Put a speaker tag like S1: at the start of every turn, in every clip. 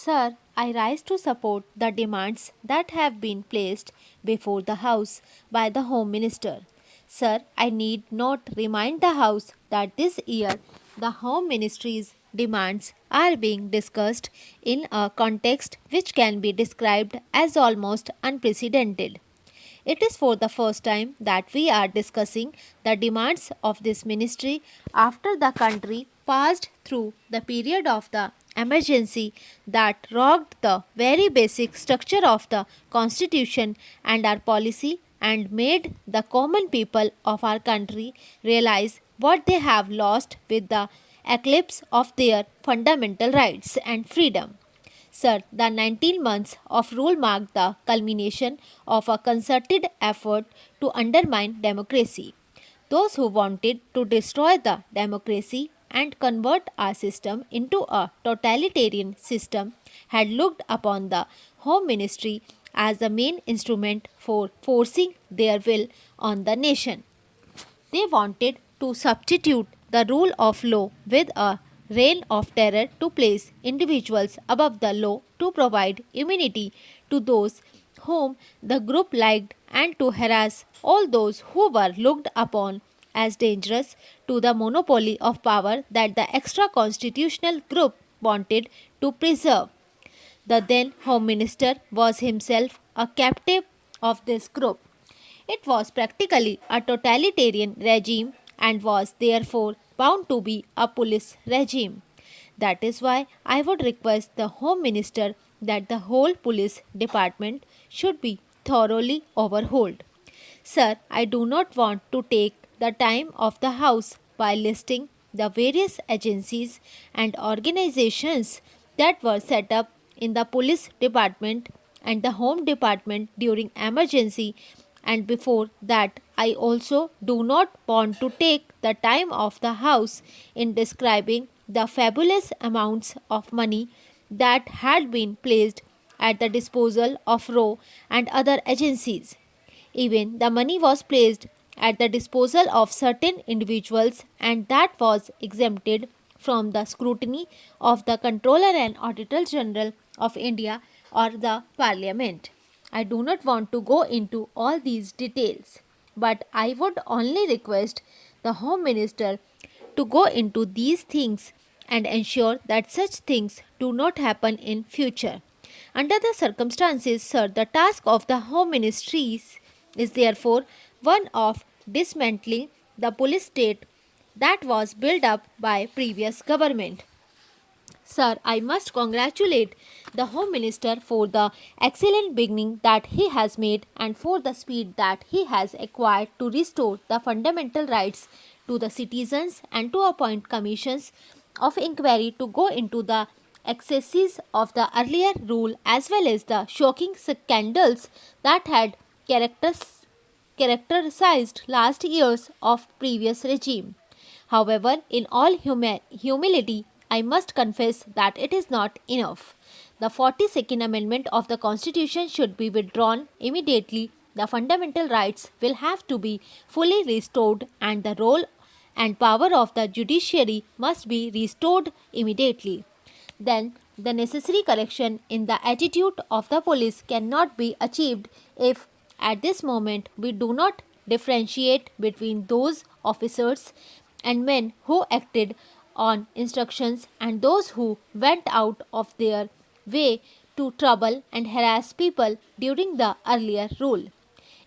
S1: Sir, I rise to support the demands that have been placed before the House by the Home Minister. Sir, I need not remind the House that this year the Home Ministry's demands are being discussed in a context which can be described as almost unprecedented. It is for the first time that we are discussing the demands of this ministry after the country passed through the period of the emergency that rocked the very basic structure of the constitution and our policy and made the common people of our country realize what they have lost with the eclipse of their fundamental rights and freedom. Sir, the 19 months of rule marked the culmination of a concerted effort to undermine democracy. Those who wanted to destroy the democracy and convert our system into a totalitarian system had looked upon the Home Ministry as the main instrument for forcing their will on the nation. They wanted to substitute the rule of law with a reign of terror to place individuals above the law to provide immunity to those whom the group liked and to harass all those who were looked upon as dangerous to the monopoly of power that the extra constitutional group wanted to preserve. The then Home Minister was himself a captive of this group. It was practically a totalitarian regime and was therefore bound to be a police regime. That is why I would request the Home Minister that the whole police department should be thoroughly overhauled. Sir, I do not want to take the time of the House by listing the various agencies and organizations that were set up in the police department and the home department during emergency, and before that I also do not want to take the time of the House in describing the fabulous amounts of money that had been placed at the disposal of RAW and other agencies. Even the money was placed at the disposal of certain individuals and that was exempted from the scrutiny of the Controller and Auditor General of India or the Parliament. I do not want to go into all these details, but I would only request the Home Minister to go into these things and ensure that such things do not happen in future. Under the circumstances, sir, the task of the Home Ministries is therefore one of dismantling the police state that was built up by previous government. Sir, I must congratulate the Home Minister for the excellent beginning that he has made and for the speed that he has acquired to restore the fundamental rights to the citizens and to appoint commissions of inquiry to go into the excesses of the earlier rule as well as the shocking scandals that had characterized last years of previous regime. However, in all humility, I must confess that it is not enough. The 42nd Amendment of the Constitution should be withdrawn immediately. The fundamental rights will have to be fully restored and the role and power of the judiciary must be restored immediately. Then, the necessary correction in the attitude of the police cannot be achieved if at this moment we do not differentiate between those officers and men who acted on instructions and those who went out of their way to trouble and harass people during the earlier rule.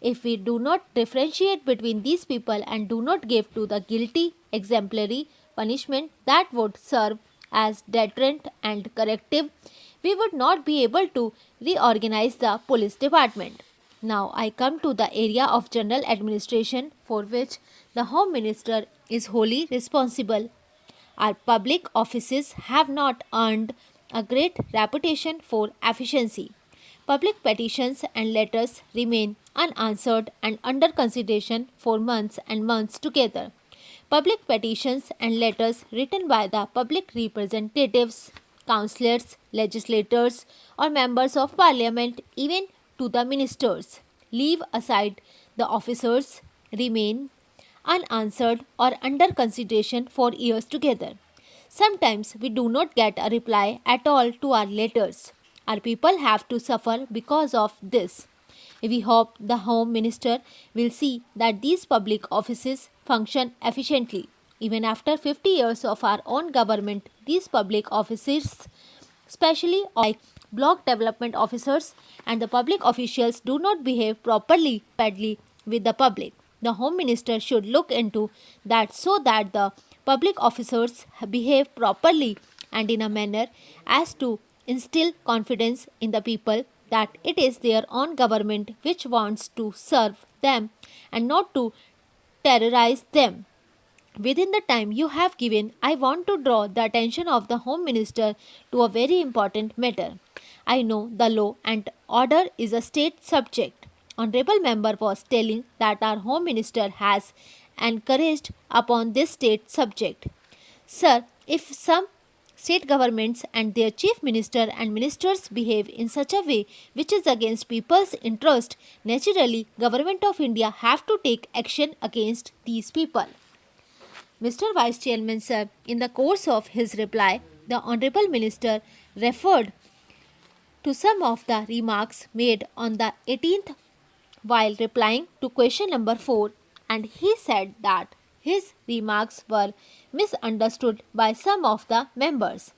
S1: If we do not differentiate between these people and do not give to the guilty exemplary punishment that would serve as deterrent and corrective, we would not be able to reorganize the police department. Now I come to the area of general administration for which the Home Minister is wholly responsible. Our public offices have not earned a great reputation for efficiency. Public petitions and letters remain unanswered and under consideration for months and months together. Public petitions and letters written by the public representatives, councillors, legislators, or members of parliament, even to the ministers, leave aside the officers, remain unanswered or under consideration for years together. Sometimes we do not get a reply at all to our letters. Our people have to suffer because of this. We hope the Home Minister will see that these public offices function efficiently. Even after 50 years of our own government, these public offices, especially like block development officers and the public officials, do not behave properly badly with the public. The Home Minister should look into that so that the public officers behave properly and in a manner as to instill confidence in the people that it is their own government which wants to serve them and not to terrorize them. Within the time you have given, I want to draw the attention of the Home Minister to a very important matter. I know the law and order is a state subject. Honorable member was telling that our Home Minister has encouraged upon this state subject. Sir, if some state governments and their chief minister and ministers behave in such a way which is against people's interest, naturally government of India have to take action against these people. Mr. Vice Chairman sir, in the course of his reply, the Honorable Minister referred to some of the remarks made on the 18th while replying to question number 4, and he said that his remarks were misunderstood by some of the members.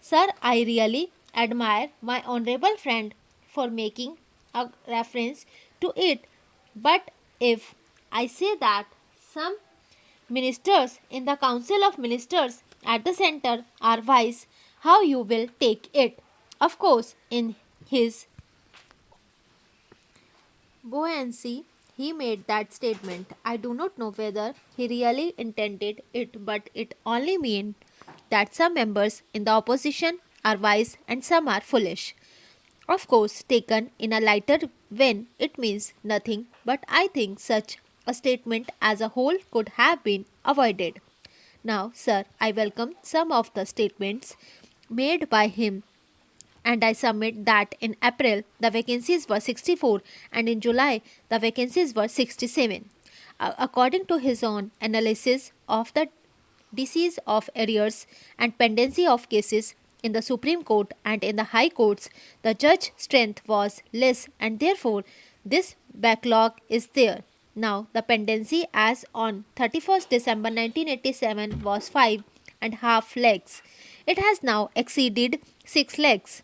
S1: Sir, I really admire my honorable friend for making a reference to it, but if I say that some ministers in the Council of Ministers at the center are wise, how you will take it? Of course, in his buoyancy, he made that statement. I do not know whether he really intended it, but it only meant that some members in the opposition are wise and some are foolish. Of course, taken in a lighter vein, it means nothing, but I think such a statement as a whole could have been avoided. Now, sir, I welcome some of the statements made by him, and I submit that in April the vacancies were 64 and in July the vacancies were 67. According to his own analysis of the disease of arrears and pendency of cases in the Supreme Court and in the High Courts, the judge strength was less and therefore this backlog is there. Now, the pendency as on 31st December 1987 was 5.5 lakhs. It has now exceeded 6 lakhs.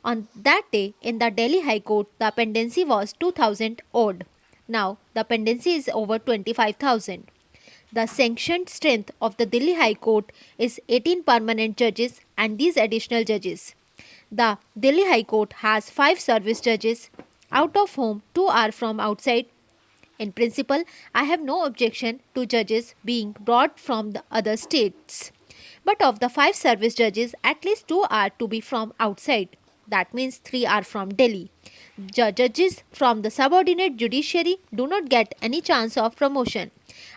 S1: On that day, in the Delhi High Court, the pendency was 2000 odd. Now, the pendency is over 25,000. The sanctioned strength of the Delhi High Court is 18 permanent judges and these additional judges. The Delhi High Court has 5 service judges, out of whom 2 are from outside. In principle, I have no objection to judges being brought from the other states. But of the 5 service judges, at least 2 are to be from outside. That means 3 are from Delhi. Judges from the subordinate judiciary do not get any chance of promotion.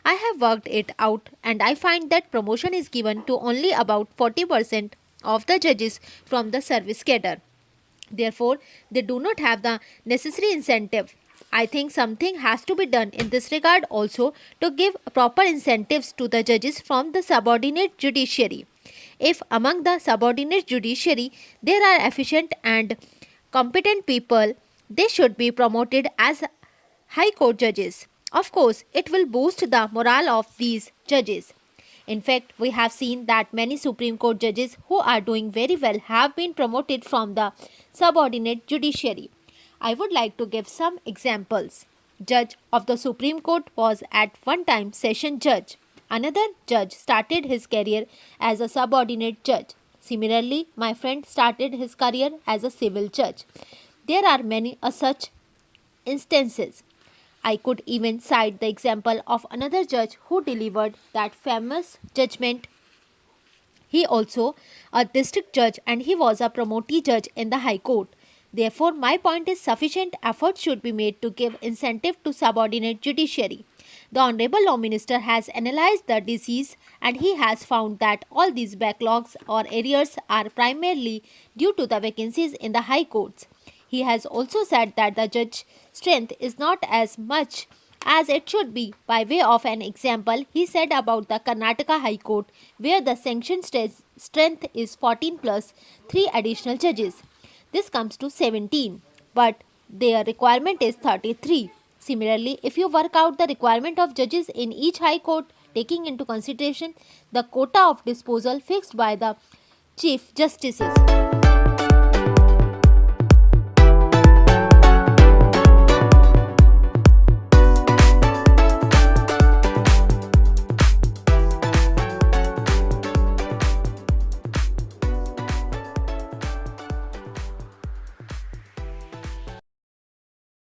S1: I have worked it out and I find that promotion is given to only about 40% of the judges from the service cadre. Therefore, they do not have the necessary incentive. I think something has to be done in this regard also to give proper incentives to the judges from the subordinate judiciary. If among the subordinate judiciary there are efficient and competent people, they should be promoted as High Court judges. Of course, it will boost the morale of these judges. In fact, we have seen that many Supreme Court judges who are doing very well have been promoted from the subordinate judiciary. I would like to give some examples. Judge of the Supreme Court was at one time session judge. Another judge started his career as a subordinate judge. Similarly, my friend started his career as a civil judge. There are many such instances. I could even cite the example of another judge who delivered that famous judgment. He also a district judge and he was a promotee judge in the High Court. Therefore, my point is sufficient effort should be made to give incentive to subordinate judiciary. The Honorable Law Minister has analyzed the disease and he has found that all these backlogs or arrears are primarily due to the vacancies in the High Courts. He has also said that the judge strength is not as much as it should be. By way of an example, he said about the Karnataka High Court, where the sanction strength is 14 plus 3 additional judges. This comes to 17, but their requirement is 33. Similarly, if you work out the requirement of judges in each High Court, taking into consideration the quota of disposal fixed by the Chief Justices,